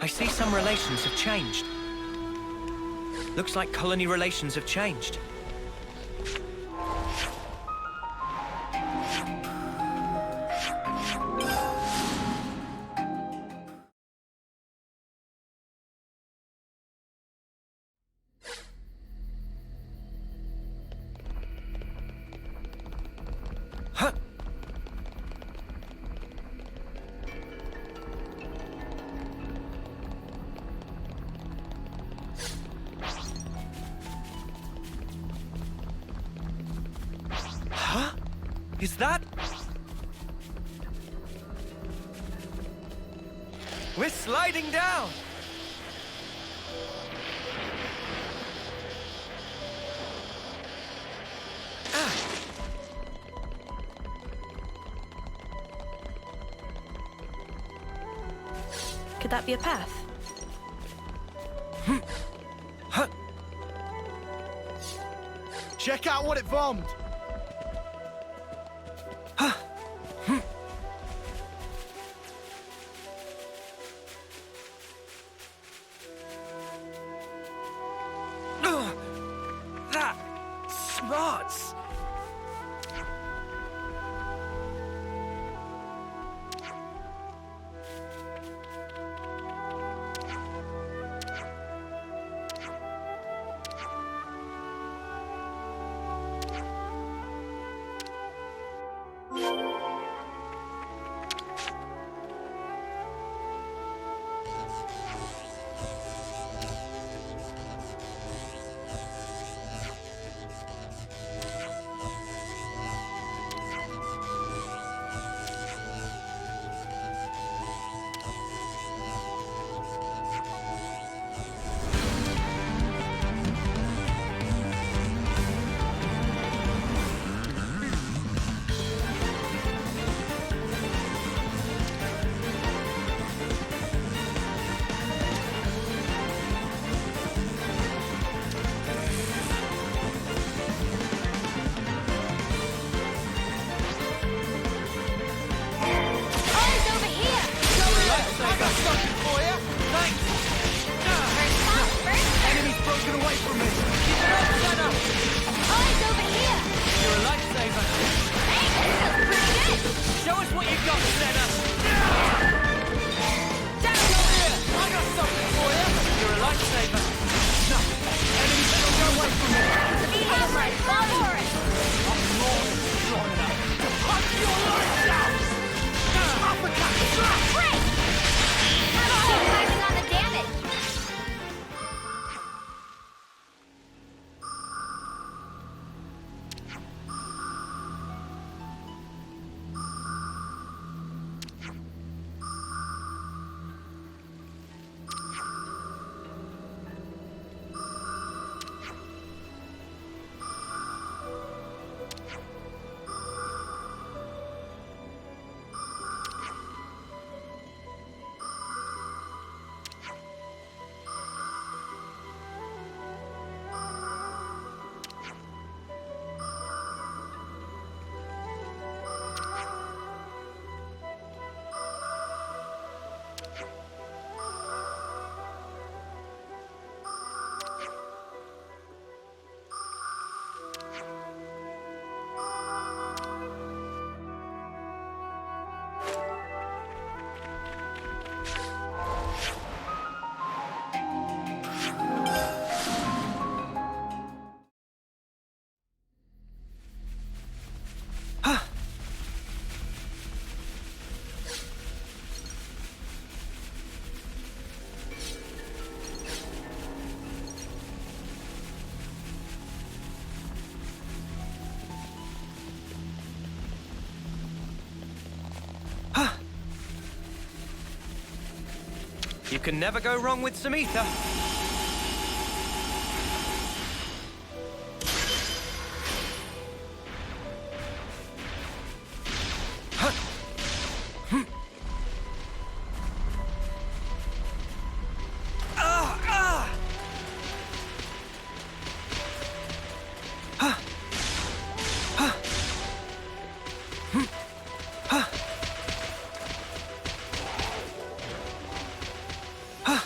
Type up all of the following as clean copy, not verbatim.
I see some relations have changed. Looks like colony relations have changed. Huh. Huh? Is that? We're sliding down! Could that be a path? Huh. Check out what it bombed! That smarts! You can never go wrong with some ether. Huh.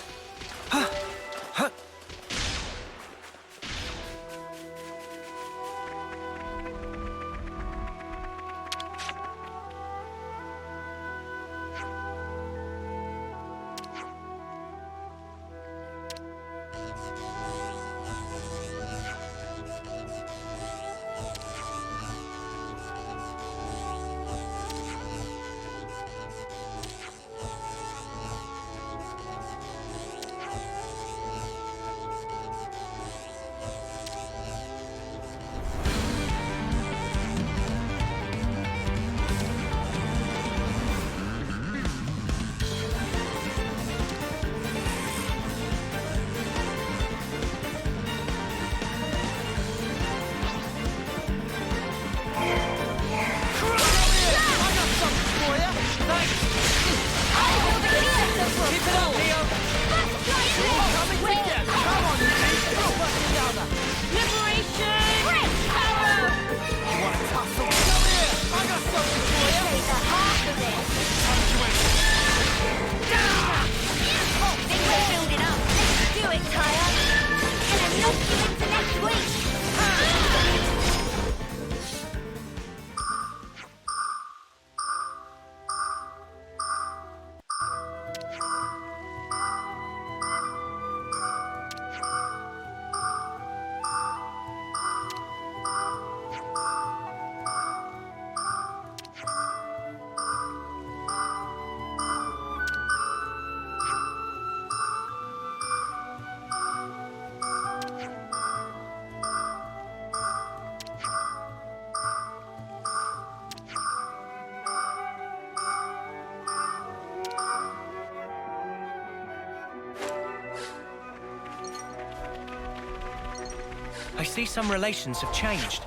I see some relations have changed.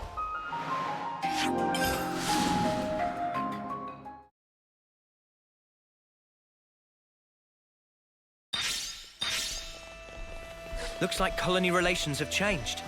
Looks like colony relations have changed.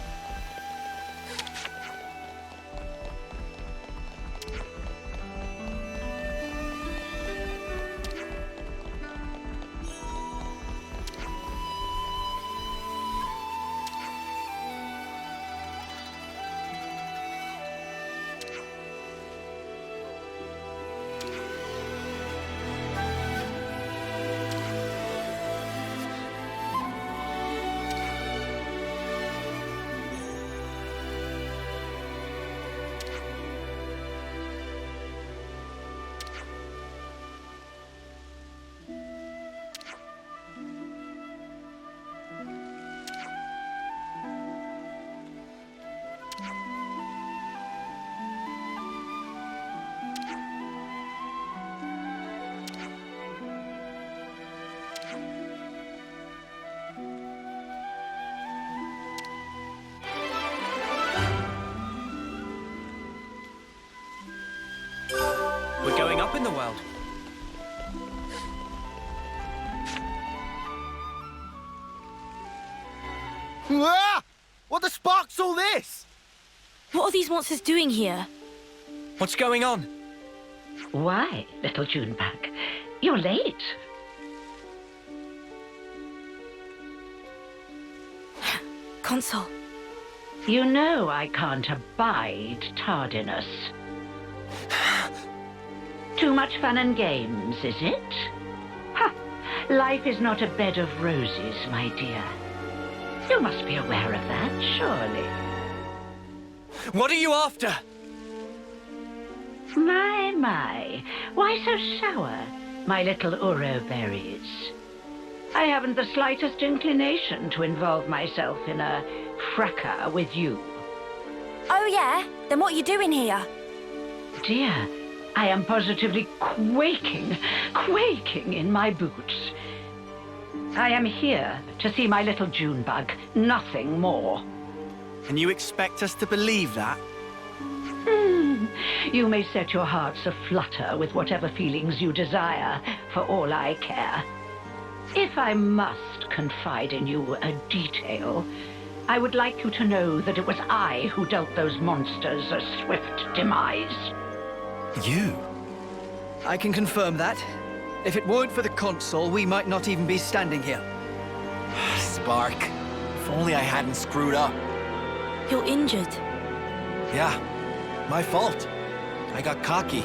We're going up in the world. Ah! What the spark's all this? What are these monsters doing here? What's going on? Why, little Junebug? You're late. Consul. You know I can't abide tardiness. Too much fun and games, is it? Ha! Life is not a bed of roses, my dear. You must be aware of that, surely. What are you after? My. Why so sour, my little Uro berries? I haven't the slightest inclination to involve myself in a fracas with you. Oh yeah? Then what are you doing here? Dear, I am positively quaking in my boots. I am here to see my little Junebug, nothing more. And you expect us to believe that? You may set your hearts aflutter with whatever feelings you desire, for all I care. If I must confide in you a detail, I would like you to know that it was I who dealt those monsters a swift demise. You? I can confirm that. If it weren't for the console, we might not even be standing here. Spark. If only I hadn't screwed up. You're injured. Yeah, my fault. I got cocky.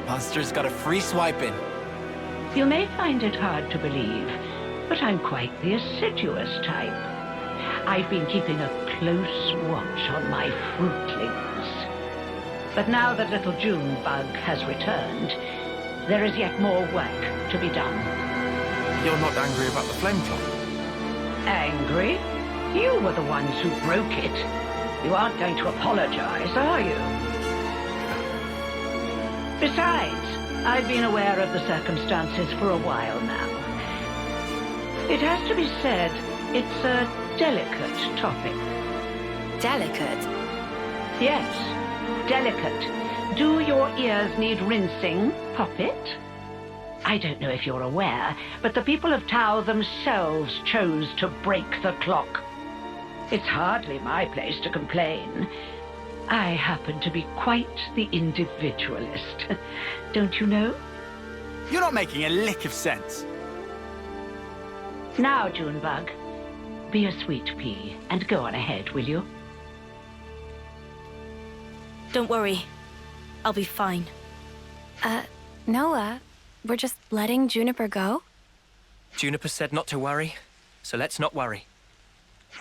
Monsters got a free swipe in. You may find it hard to believe, but I'm quite the assiduous type. I've been keeping a close watch on my fruitlings. But now that little Junebug has returned, there is yet more work to be done. You're not angry about the flame clock? Angry? You were the ones who broke it. You aren't going to apologize, are you? Besides, I've been aware of the circumstances for a while now. It has to be said, it's a delicate topic. Delicate? Yes, delicate. Do your ears need rinsing, Poppet? I don't know if you're aware, but the people of Tau themselves chose to break the clock. It's hardly my place to complain. I happen to be quite the individualist. Don't you know? You're not making a lick of sense. Now, Junebug, be a sweet pea and go on ahead, will you? Don't worry. I'll be fine. Noah, we're just letting Juniper go? Juniper said not to worry, so let's not worry.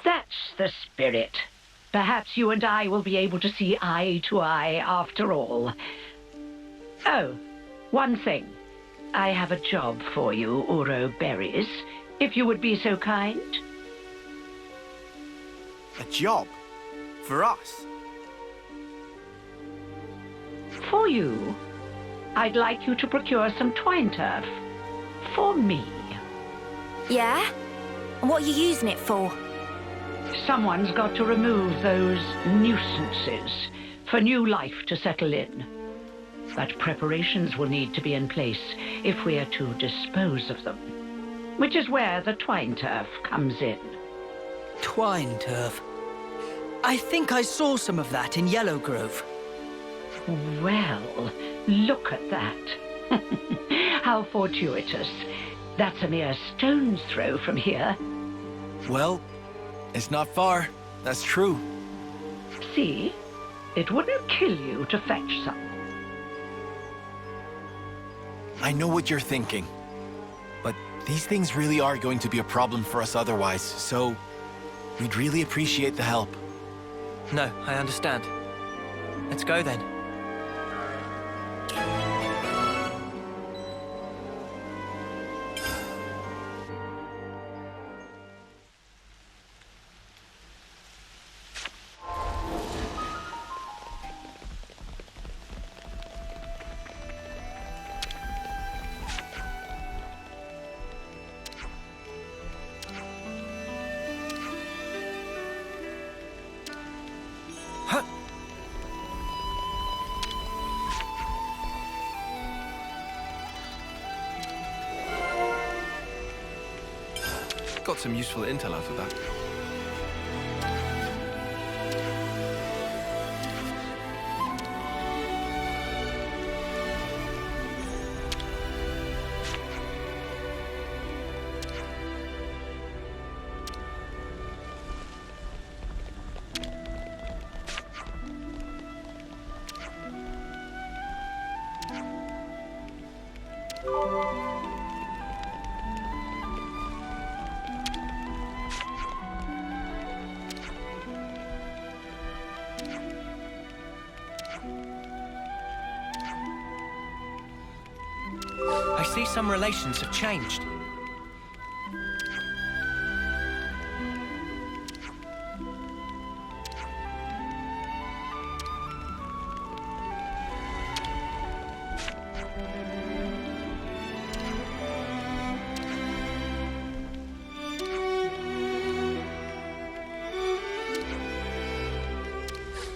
That's the spirit. Perhaps you and I will be able to see eye to eye after all. Oh, one thing. I have a job for you, Uro Berries, if you would be so kind. A job? For us? For you, I'd like you to procure some twine turf. For me. Yeah? And what are you using it for? Someone's got to remove those nuisances for new life to settle in. But preparations will need to be in place if we are to dispose of them, which is where the twine turf comes in. Twine turf. I think I saw some of that in Yellow Grove. Well, look at that. How fortuitous. That's a mere stone's throw from here. Well, it's not far. That's true. See? It wouldn't kill you to fetch some. I know what you're thinking. But these things really are going to be a problem for us otherwise, so we'd really appreciate the help. No, I understand. Let's go then. Got some useful intel out of that. I see some relations have changed.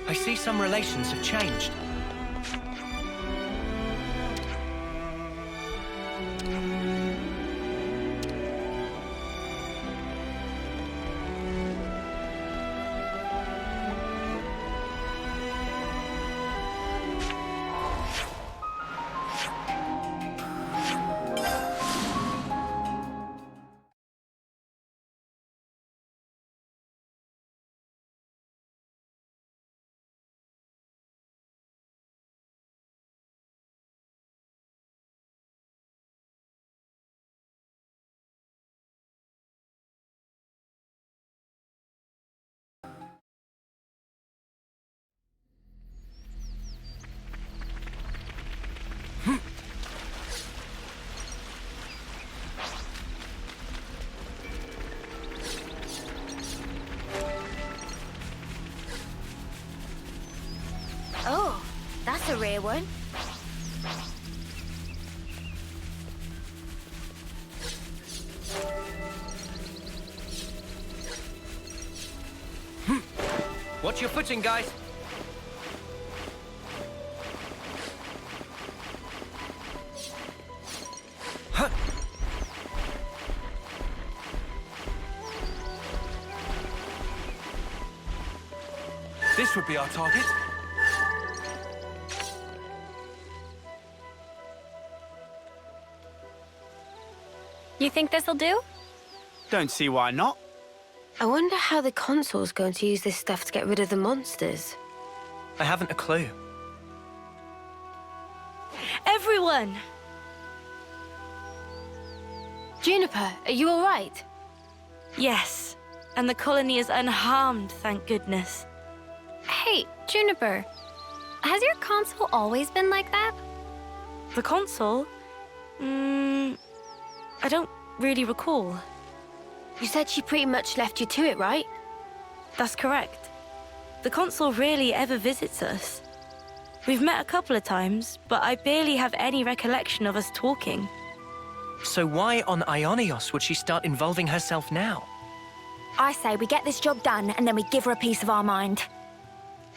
I see some relations have changed. Oh, that's a rare one. Watch your footing, guys. Huh. This would be our target. You think this'll do? Don't see why not. I wonder how the consul's going to use this stuff to get rid of the monsters. I haven't a clue. Everyone! Juniper, are you all right? Yes, and the colony is unharmed, thank goodness. Hey, Juniper. Has your consul always been like that? The consul? I don't really recall. You said she pretty much left you to it, right? That's correct. The consul rarely ever visits us. We've met a couple of times, but I barely have any recollection of us talking. So why on Ionios would she start involving herself now? I say we get this job done and then we give her a piece of our mind.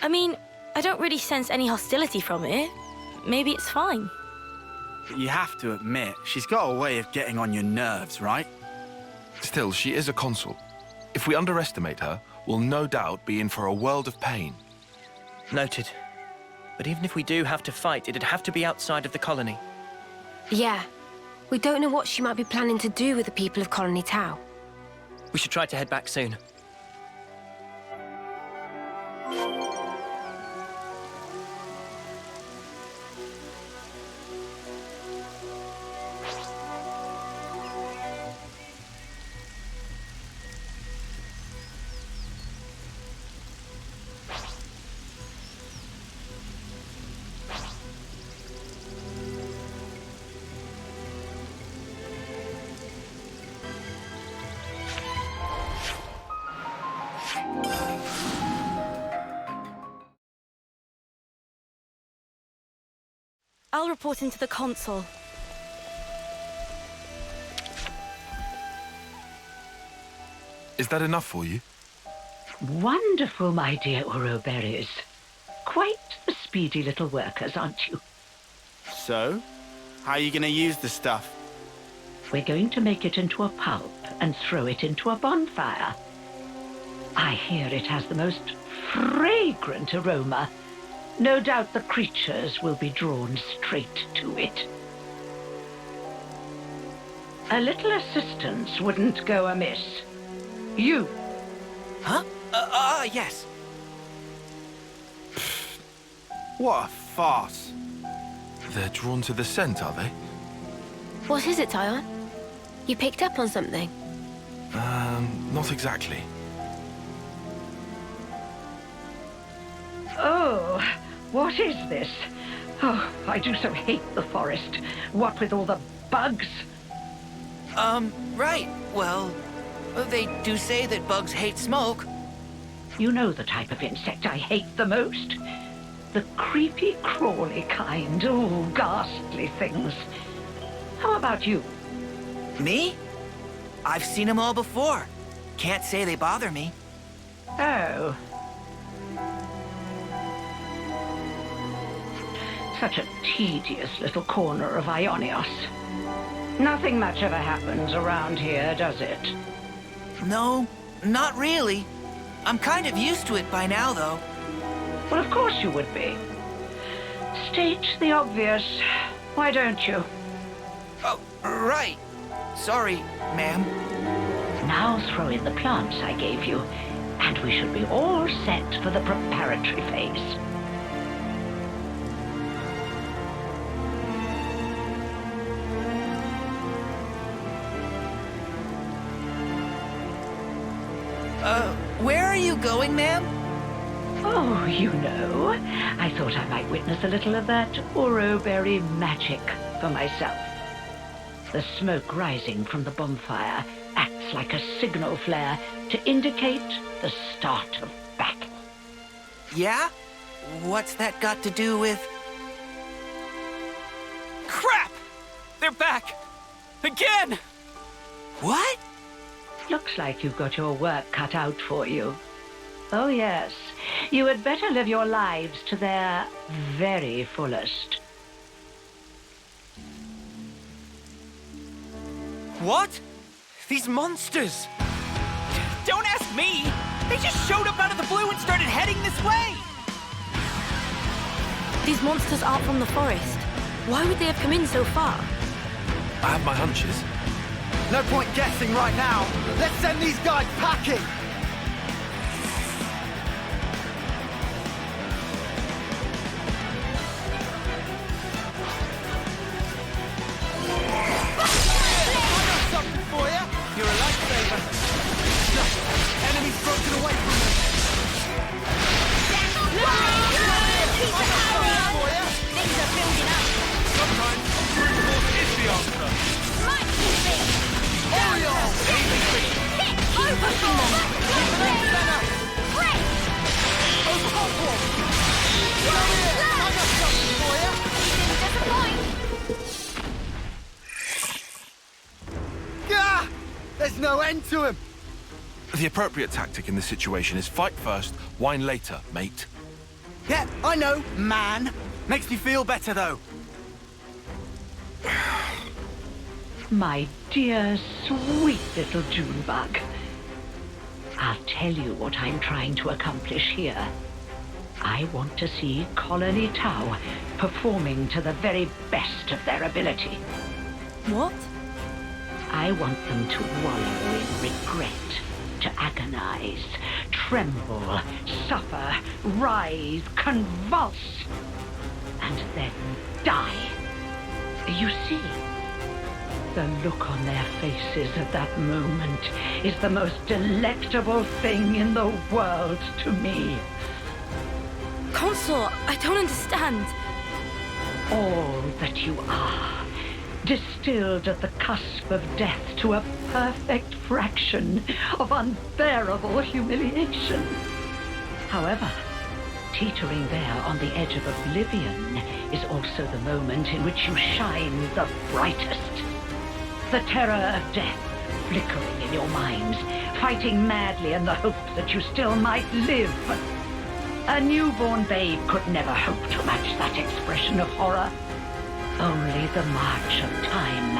I mean, I don't really sense any hostility from it. Maybe it's fine. But you have to admit, she's got a way of getting on your nerves, right? Still, she is a consul. If we underestimate her, we'll no doubt be in for a world of pain. Noted. But even if we do have to fight, it'd have to be outside of the colony. Yeah. We don't know what she might be planning to do with the people of Colony Tau. We should try to head back soon. I'll report into the consul. Is that enough for you? Wonderful, my dear Uroberries. Quite the speedy little workers, aren't you? So, how are you going to use the stuff? We're going to make it into a pulp and throw it into a bonfire. I hear it has the most fragrant aroma. No doubt the creatures will be drawn straight to it. A little assistance wouldn't go amiss. You. Huh? Yes. What a farce. They're drawn to the scent, are they? What is it, Tyon? You picked up on something? Not exactly. Oh, what is this? Oh, I do so hate the forest. What with all the bugs? Right. Well, they do say that bugs hate smoke. You know the type of insect I hate the most? The creepy, crawly kind. Oh, ghastly things. How about you? Me? I've seen them all before. Can't say they bother me. Oh. Such a tedious little corner of Ionios. Nothing much ever happens around here, does it? No, not really. I'm kind of used to it by now, though. Well, of course you would be. State the obvious. Why don't you? Oh, right. Sorry, ma'am. Now throw in the plants I gave you, and we should be all set for the preparatory phase. Where are you going, ma'am? Oh, you know, I thought I might witness a little of that Uroberry magic for myself. The smoke rising from the bonfire acts like a signal flare to indicate the start of battle. Yeah? What's that got to do with... Crap! They're back! Again! What? Looks like you've got your work cut out for you. Oh, yes. You had better live your lives to their very fullest. What? These monsters! Don't ask me! They just showed up out of the blue and started heading this way! These monsters aren't from the forest. Why would they have come in so far? I have my hunches. No point guessing right now. Let's send these guys packing! Something for you. You're a lifesaver. Enemies broken away from me. Things are building up. Sometimes brute force is the answer. Might be. There's no end to him! The appropriate tactic in this situation is fight first, whine later, mate. Yeah, I know, man. Makes me feel better, though. My dear, sweet little Junebug. I'll tell you what I'm trying to accomplish here. I want to see Colony Tau performing to the very best of their ability. What? I want them to wallow in regret, to agonize, tremble, suffer, writhe, convulse, and then die. You see, the look on their faces at that moment is the most delectable thing in the world to me. Consort, I don't understand. All that you are, distilled at the cusp of death to a perfect fraction of unbearable humiliation. However, teetering there on the edge of oblivion is also the moment in which you shine the brightest. The terror of death flickering in your minds, fighting madly in the hope that you still might live. A newborn babe could never hope to match that expression of horror. Only the march of time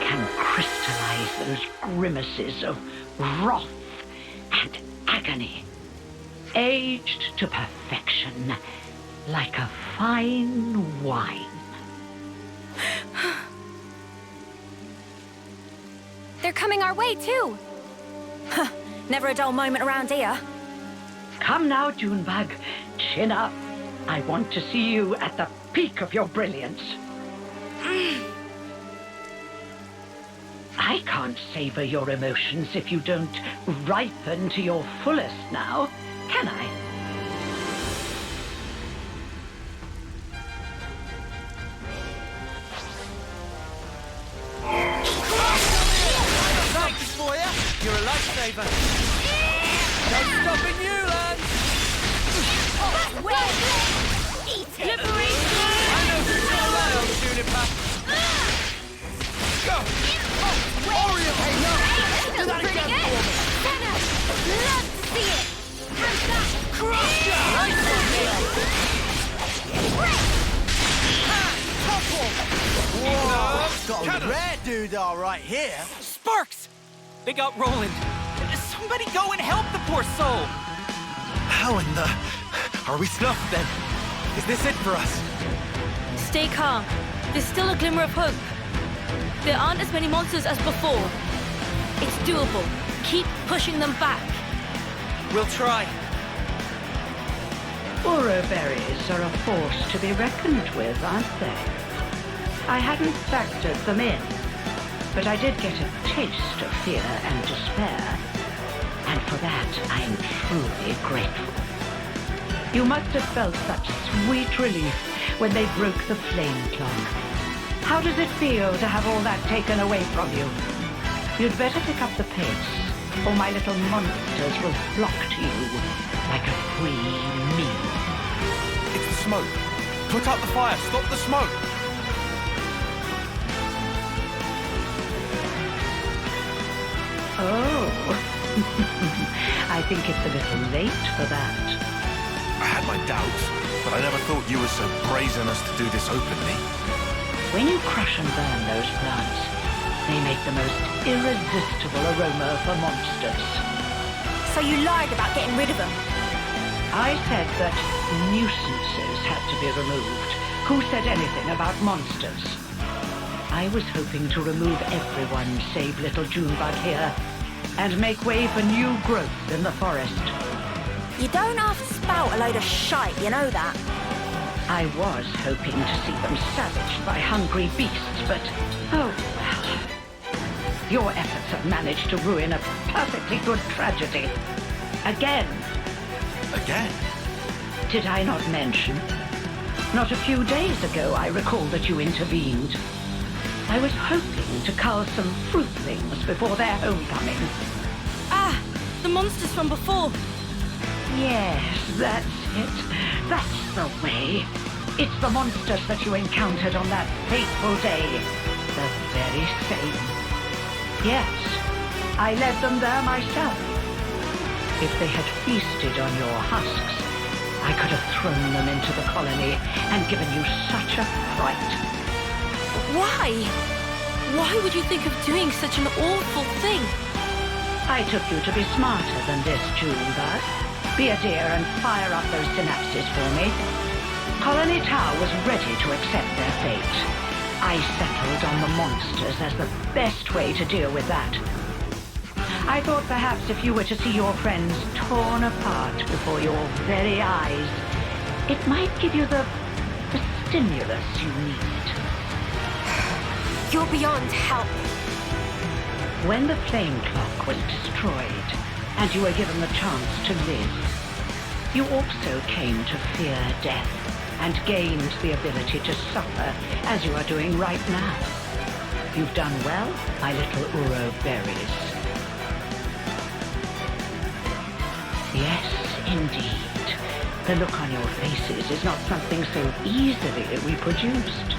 can crystallize those grimaces of wrath and agony, aged to perfection like a fine wine. They're coming our way, too. Never a dull moment around here. Come now, Junebug. Chin up. I want to see you at the peak of your brilliance. I can't savor your emotions if you don't ripen to your fullest now, can I? Thanks for you. You're a lifesaver. No stopping you, lads. I know who's to rely on, Juniper. Go. Oriole. Hey, no. Do that again for me. Senna, love to see it. How's that? Crusher. Nice one, Neil. Whoa. Got a rare doodah right here. Sparks! They got Roland. Somebody go and help the poor soul! How in the... Are we snuffed then? Is this it for us? Stay calm. There's still a glimmer of hope. There aren't as many monsters as before. It's doable. Keep pushing them back. We'll try. Oroberries are a force to be reckoned with, aren't they? I hadn't factored them in, but I did get a taste of fear and despair, and for that I'm truly grateful. You must have felt such sweet relief when they broke the flame clock. How does it feel to have all that taken away from you? You'd better pick up the pace, or my little monsters will flock to you like a free meal. It's the smoke. Put out the fire. Stop the smoke. Oh, I think it's a little late for that. I had my doubts, but I never thought you were so brazen as to do this openly. When you crush and burn those plants, they make the most irresistible aroma for monsters. So you lied about getting rid of them? I said that nuisances had to be removed. Who said anything about monsters? I was hoping to remove everyone save little Junebug here, and make way for new growth in the forest. You don't have to spout a load of shite, you know that. I was hoping to see them savaged by hungry beasts, but oh well. Your efforts have managed to ruin a perfectly good tragedy. Again. Again? Did I not mention? Not a few days ago, I recall that you intervened. I was hoping to cull some fruitlings before their homecoming. Ah! The monsters from before! Yes, that's it. That's the way. It's the monsters that you encountered on that fateful day. The very same. Yes, I led them there myself. If they had feasted on your husks, I could have thrown them into the colony and given you such a fright. Why? Why would you think of doing such an awful thing? I took you to be smarter than this, Junebug. Be a dear and fire up those synapses for me. Colony Tau was ready to accept their fate. I settled on the monsters as the best way to deal with that. I thought perhaps if you were to see your friends torn apart before your very eyes, it might give you the stimulus you need. You're beyond help. When the flame clock was destroyed, and you were given the chance to live, you also came to fear death, and gained the ability to suffer, as you are doing right now. You've done well, my little Uro berries. Yes, indeed. The look on your faces is not something so easily reproduced.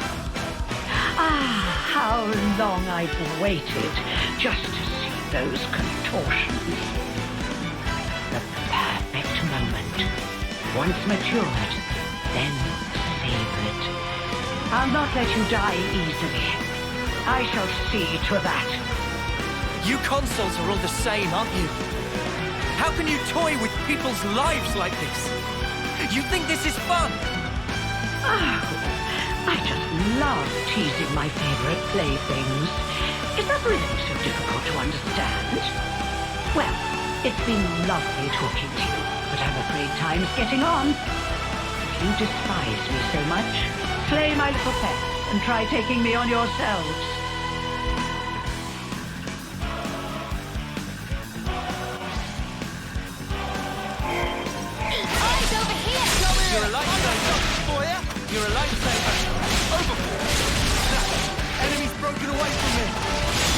Ah, how long I've waited just to see those contortions. The perfect moment. Once matured, then savored. I'll not let you die easily. I shall see to that. You consoles are all the same, aren't you? How can you toy with people's lives like this? You think this is fun? Oh, I just love teasing my favorite playthings. Is that really so difficult to understand? Well, it's been lovely talking to you, but I'm afraid time's getting on. If you despise me so much, slay my little pets and try taking me on yourselves. Eyes over here! You're a lifesaver, boya! You're a lifesaver! Overboard! Enemy's broken away from me!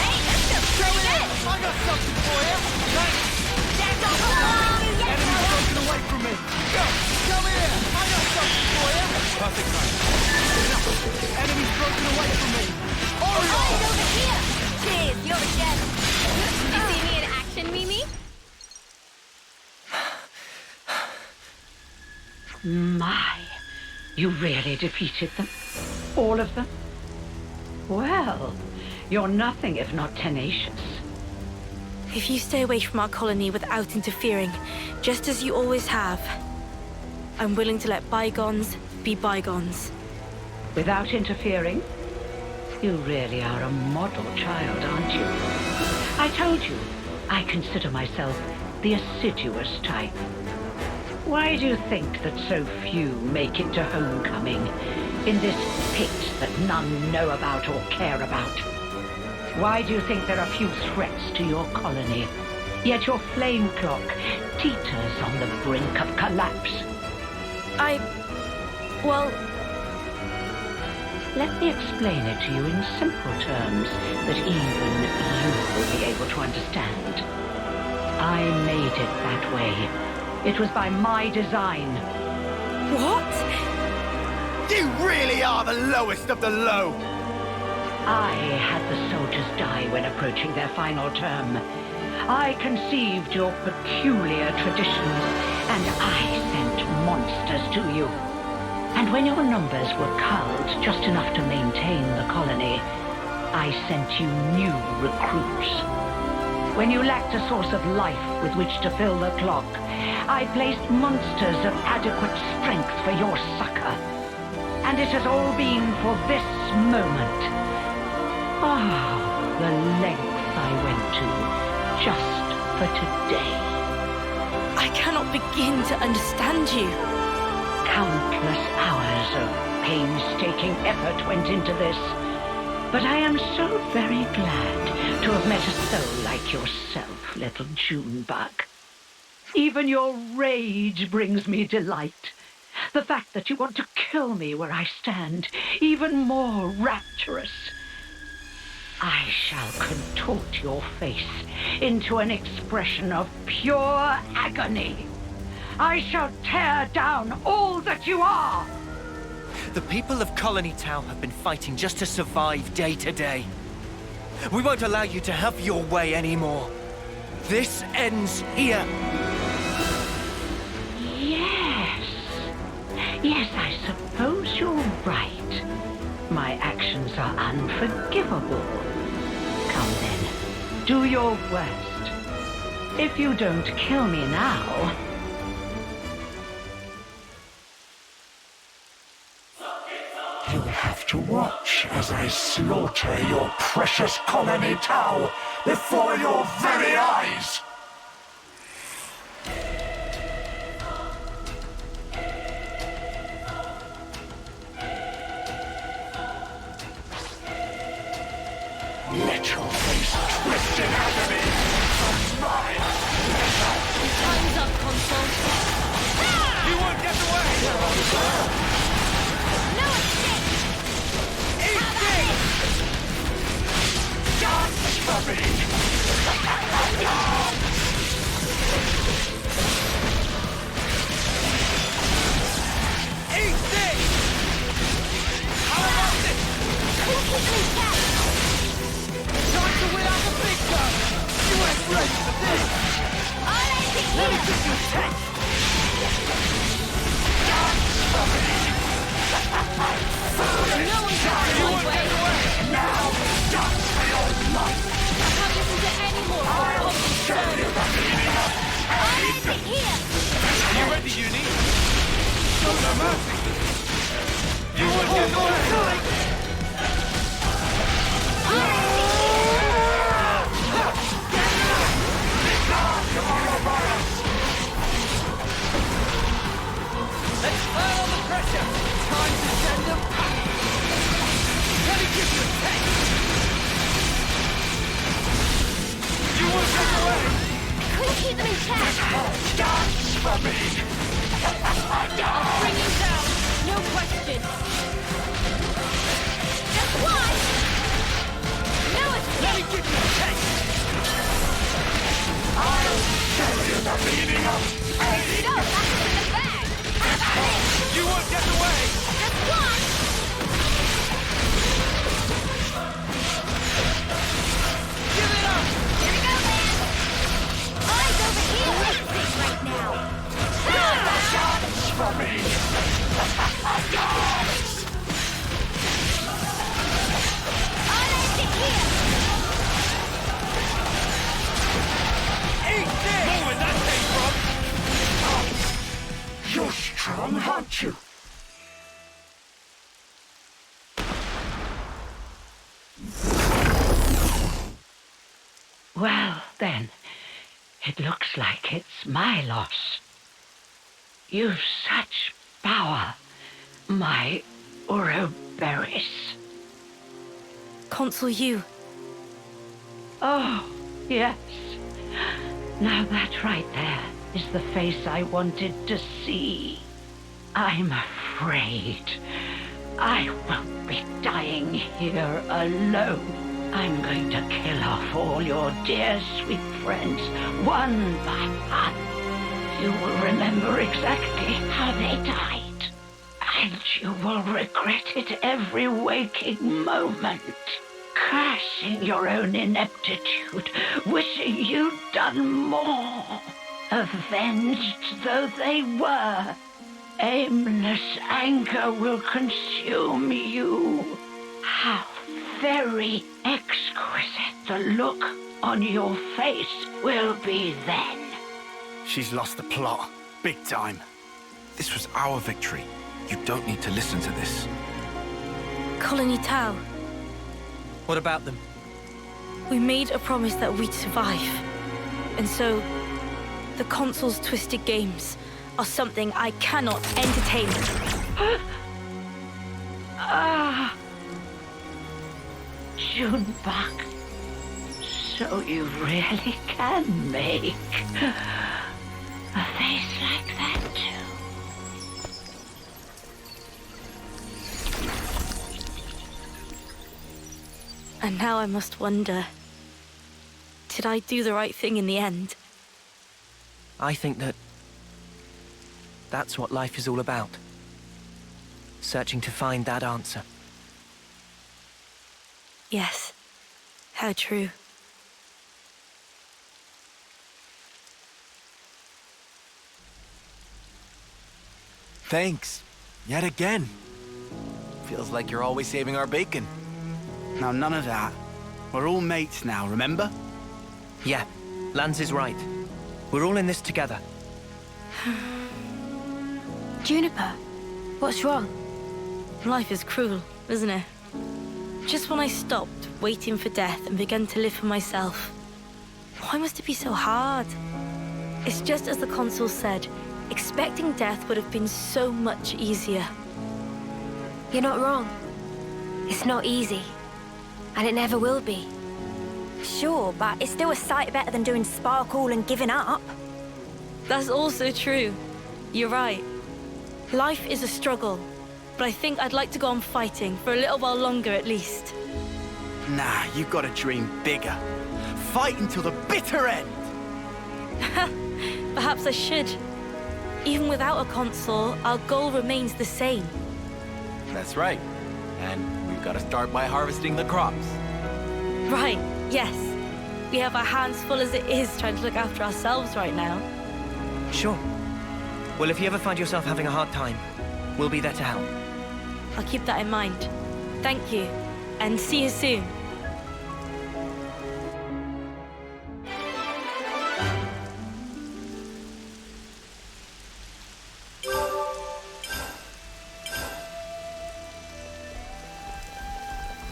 Hey, that's just pretty good! I got something for you! Thanks! That's a long Enemy's broken away from me! Go! Come here! I got something for you! Perfect time. Enemy's broken away from me! Eyes over here! Cheers, you're a gem. You see me in action, Mimi? My, you really defeated them? All of them? Well, you're nothing if not tenacious. If you stay away from our colony without interfering, just as you always have, I'm willing to let bygones be bygones. Without interfering? You really are a model child, aren't you? I told you, I consider myself the assiduous type. Why do you think that so few make it to homecoming in this pit that none know about or care about? Why do you think there are few threats to your colony, yet your flame clock teeters on the brink of collapse? Well... Let me explain it to you in simple terms that even you will be able to understand. I made it that way. It was by my design. What? You really are the lowest of the low! I had the soldiers die when approaching their final term. I conceived your peculiar traditions, and I sent monsters to you. And when your numbers were culled just enough to maintain the colony, I sent you new recruits. When you lacked a source of life with which to fill the clock, I placed monsters of adequate strength for your succor. And it has all been for this moment. Ah, the lengths I went to just for today. I cannot begin to understand you. Countless hours of painstaking effort went into this. But I am so very glad to have met a soul like yourself, little Junebug. Even your rage brings me delight. The fact that you want to kill me where I stand, even more rapturous. I shall contort your face into an expression of pure agony. I shall tear down all that you are. The people of Colony Tau have been fighting just to survive day to day. We won't allow you to have your way anymore. This ends here. Yes. Yes, I suppose you're right. My actions are unforgivable. Come then, do your worst. If you don't kill me now... You'll have to watch as I slaughter your precious colony Tau before your very eyes! Let your face twist in agony from my pleasure! Time's up, console. You won't get away! No escape! Eat this! Dance for me! Eat this! How about this? Couldn't keep them in check! Time to win out the big gun! You ain't ready for this! All I see Let me here! give you a taste! No one can You my won't way. get away! Now, dance for your life! I can't listen to any more of your public service. All I see here! You ready, Uni? Show no mercy! You won't get away! Let's turn on the pressure! Time to send them packing! Let me give you a taste! You won't get away! Couldn't keep them in check! Dance for me! I'll bring you down. No question. Just one! No escape! Let me give you a taste! I'll show you the meaning of pain! Go back to the bag! You won't get away! Just one! Give it up! Here we go, man! Eyes over here! Big right now! Dance for me! Dance! All I see here! Eat this! Know where that came from! You're strong, aren't you? Well, then, it looks like it's my loss. You've such power, my Ouroboros. Consul you. Oh, yes. Now that right there is the face I wanted to see. I'm afraid I won't be dying here alone. I'm going to kill off all your dear sweet friends, one by one. You will remember exactly how they died, and you will regret it every waking moment. Cursing your own ineptitude, wishing you'd done more. Avenged though they were, aimless anger will consume you. How very exquisite the look on your face will be then. She's lost the plot. Big time. This was our victory. You don't need to listen to this. Colony Tau. What about them? We made a promise that we'd survive. And so, the Consul's twisted games are something I cannot entertain. Junebug, so you really can make a face like that too. And now I must wonder, did I do the right thing in the end? I think that's what life is all about. Searching to find that answer. Yes, how true. Thanks. Yet again. Feels like you're always saving our bacon. Now, none of that. We're all mates now, remember? Yeah, Lance is right. We're all in this together. Juniper, what's wrong? Life is cruel, isn't it? Just when I stopped waiting for death and began to live for myself. Why must it be so hard? It's just as the consul said, expecting death would have been so much easier. You're not wrong. It's not easy. And it never will be. Sure, but it's still a sight better than doing sparkle and giving up. That's also true. You're right. Life is a struggle, but I think I'd like to go on fighting for a little while longer at least. Nah, you've got to dream bigger. Fight until the bitter end! Perhaps I should. Even without a consul, our goal remains the same. That's right. And we've got to start by harvesting the crops. Right, yes. We have our hands full as it is trying to look after ourselves right now. Sure. Well, if you ever find yourself having a hard time, we'll be there to help. I'll keep that in mind. Thank you, and see you soon.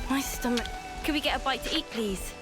My stomach. Could we get a bite to eat, please?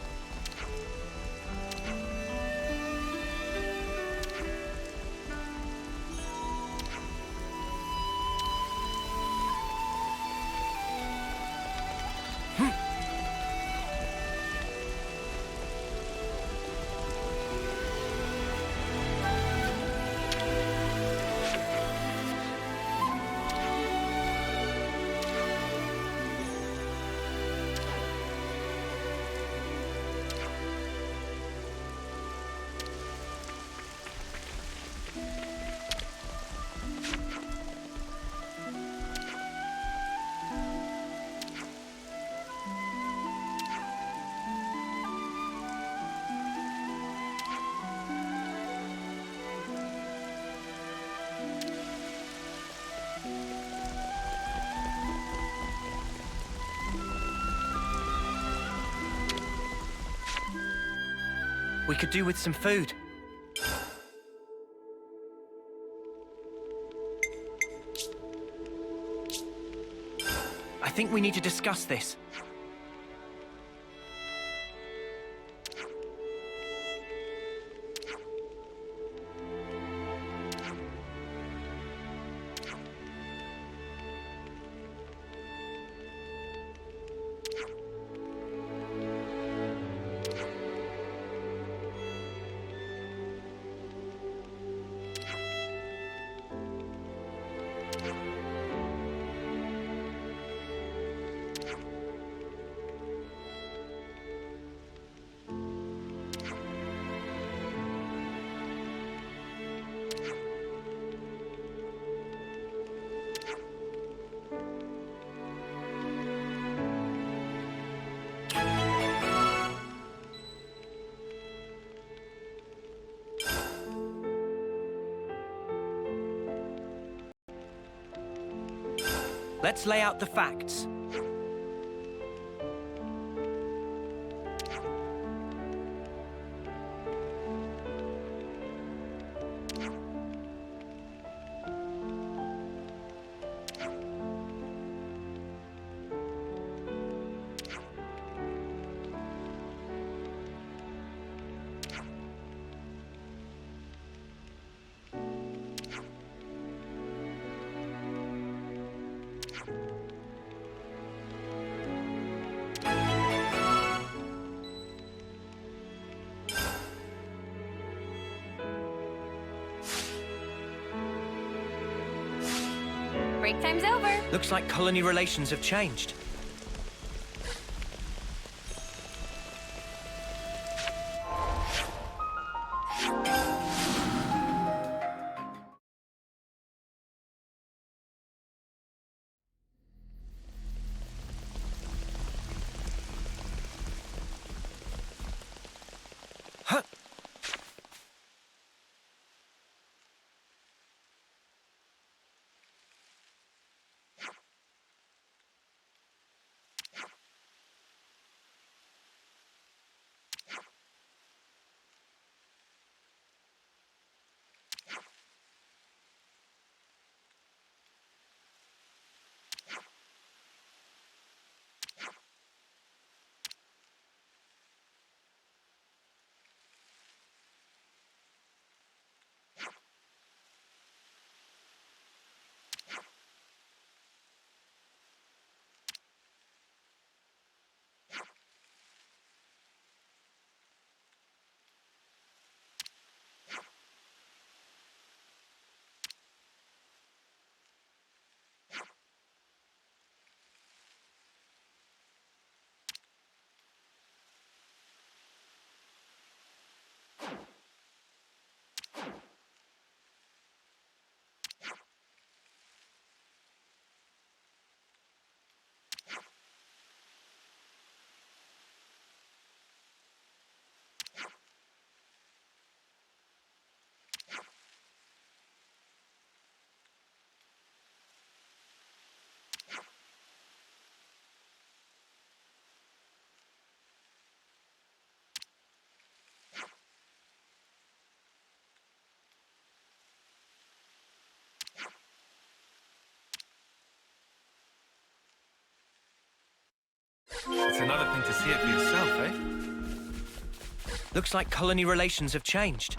We could do with some food. I think we need to discuss this. Let's lay out the facts. Break time's over. Looks like colony relations have changed. It's another thing to see it for yourself, eh? Looks like colony relations have changed.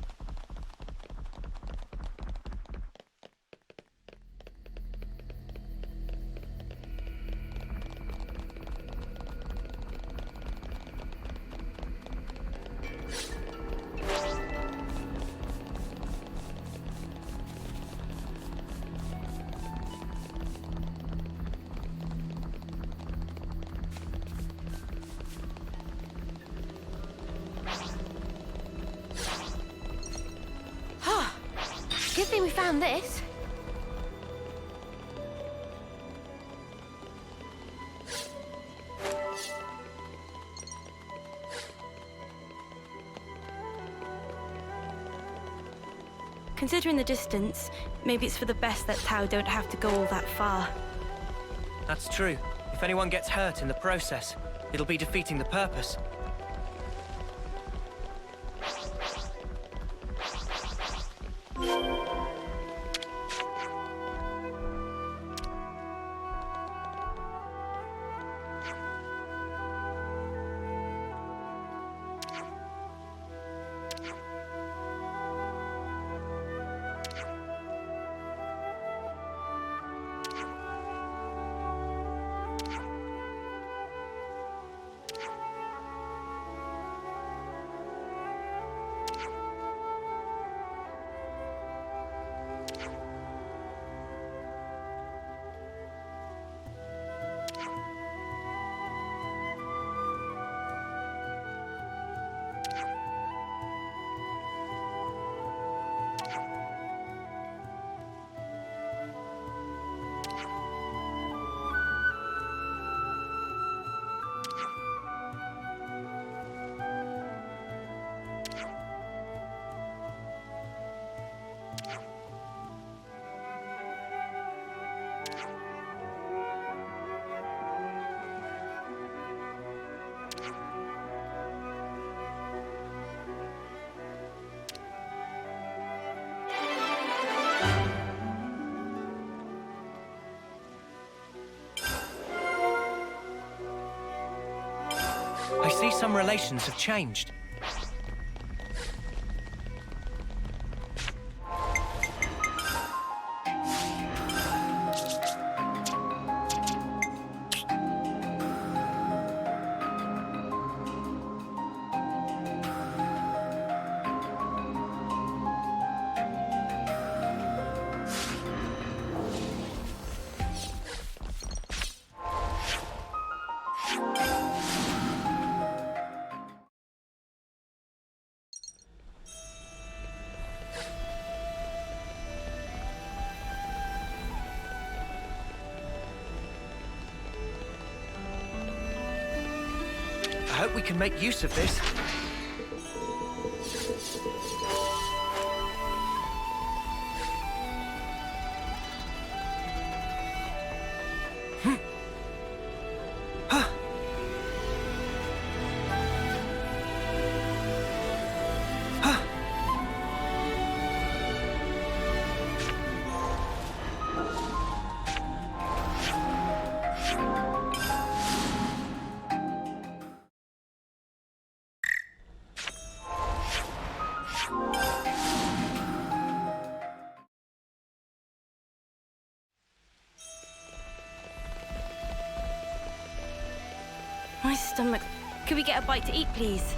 Good thing we found this. Considering the distance, maybe it's for the best that Tau don't have to go all that far. That's true. If anyone gets hurt in the process, it'll be defeating the purpose. I see some relations have changed. I hope we can make use of this. My stomach. Could we get a bite to eat, please?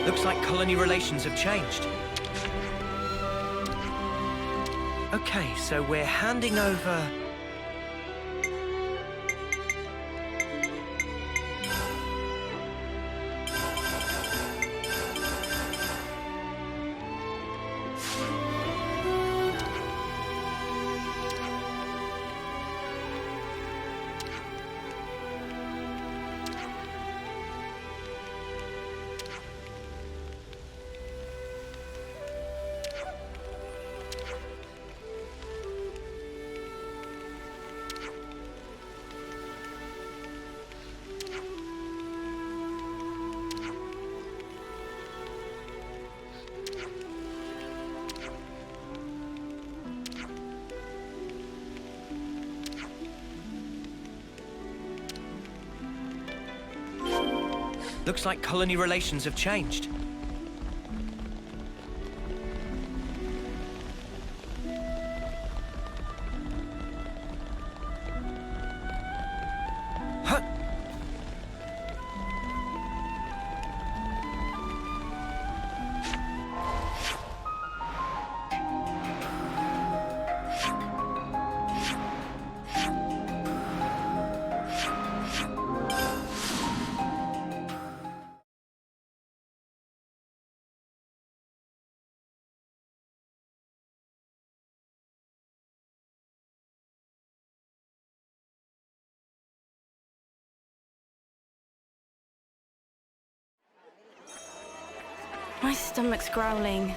Looks like colony relations have changed. Okay, so we're handing over... Looks like colony relations have changed. Huh. My stomach's growling.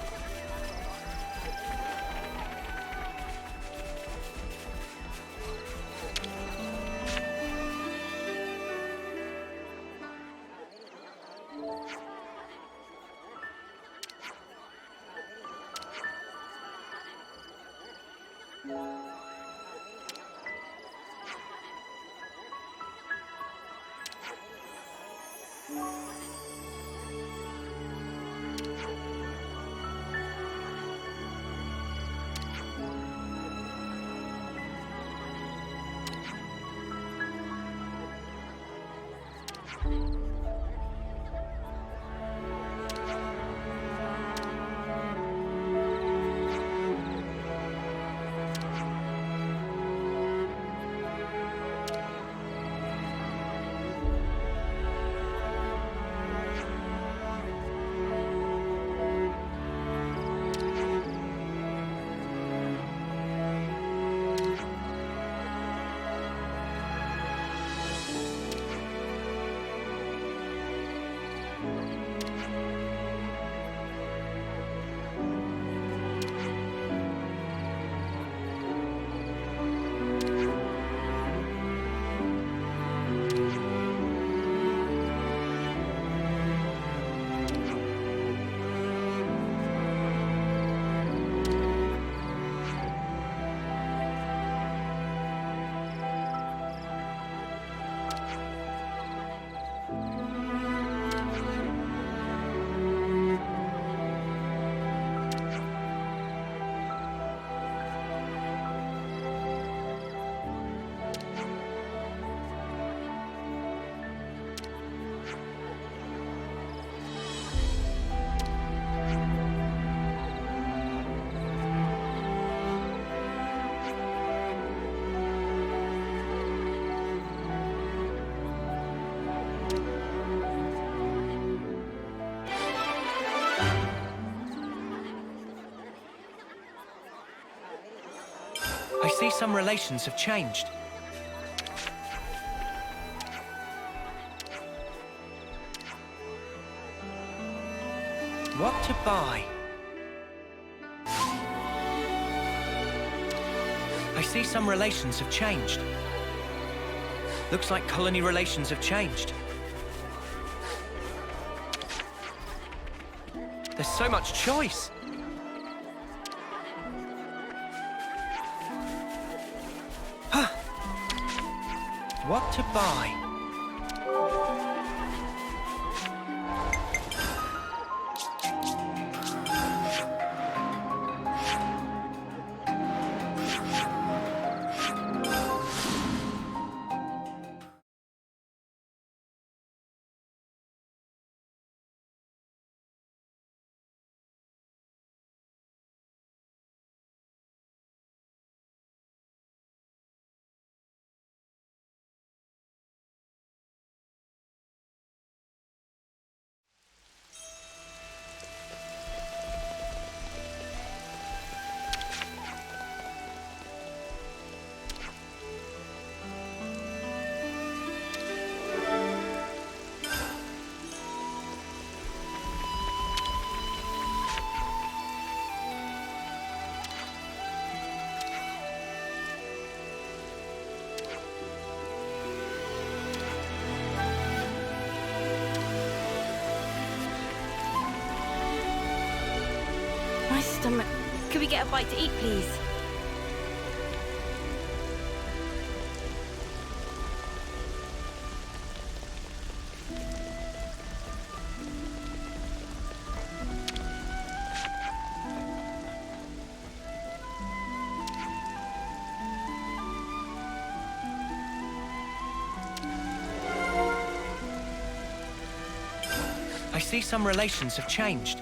I see some relations have changed. What to buy? I see some relations have changed. Looks like colony relations have changed. There's so much choice. What to buy? stomach. Could we get a bite to eat, please? I see some relations have changed.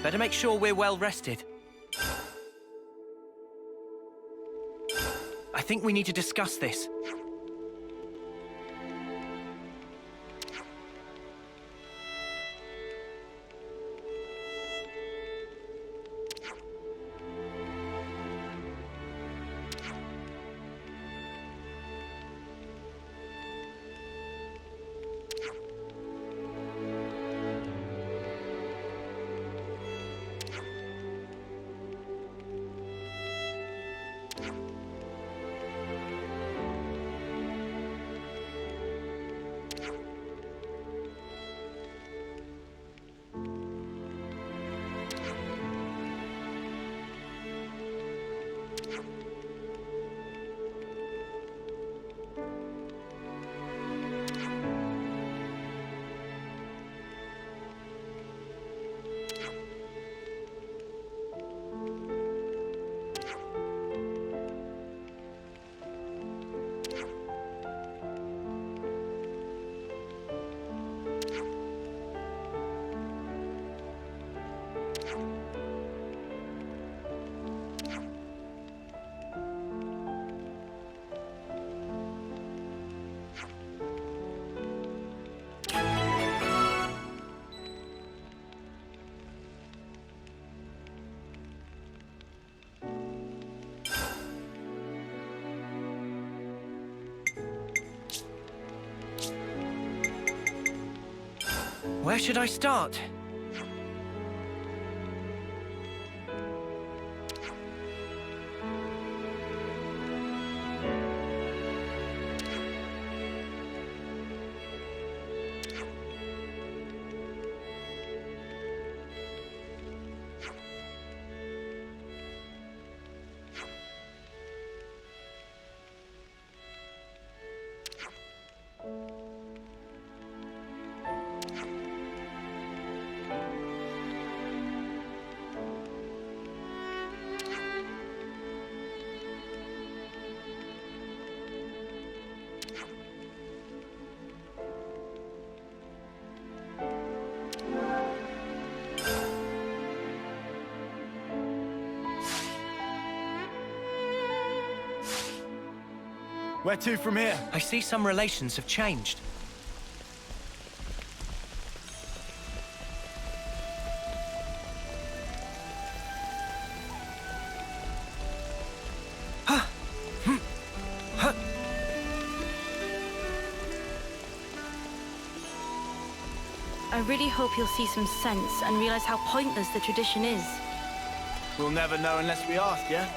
Better make sure we're well rested. I think we need to discuss this. Where should I start? Where to from here? I see some relations have changed. I really hope you'll see some sense and realize how pointless the tradition is. We'll never know unless we ask, yeah?